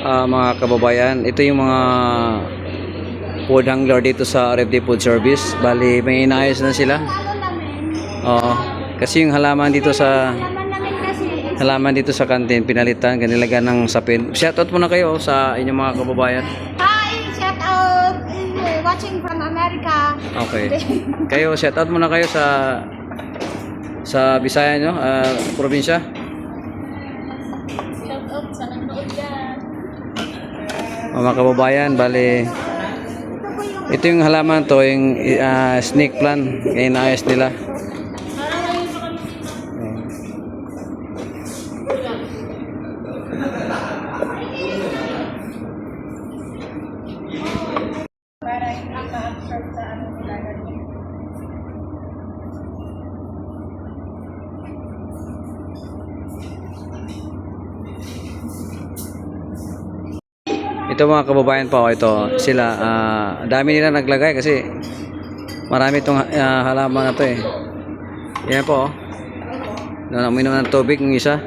mga kababayan. Ito yung mga food handler dito sa RFD Food Service. Bali, may inaayos na sila. Oo. Kasi yung halaman dito sa kantin, pinalitan, kanilagan ng sapin. Shoutout muna kayo sa inyong mga kababayan. Hi! Shout out! Watching from America. Okay. Kayo, shoutout muna kayo sa Bisaya nyo, probinsya. Shout out sa nanood dyan. Mga kababayan, bali, ito yung halaman to, yung snake plant, kaya inaayos nila. Para maka-absorb sa ano nila. Ito mga kababayan po, ito sila, dami nila naglagay kasi marami itong halaman na to eh. Yan po, uminom ng tubig ng isa.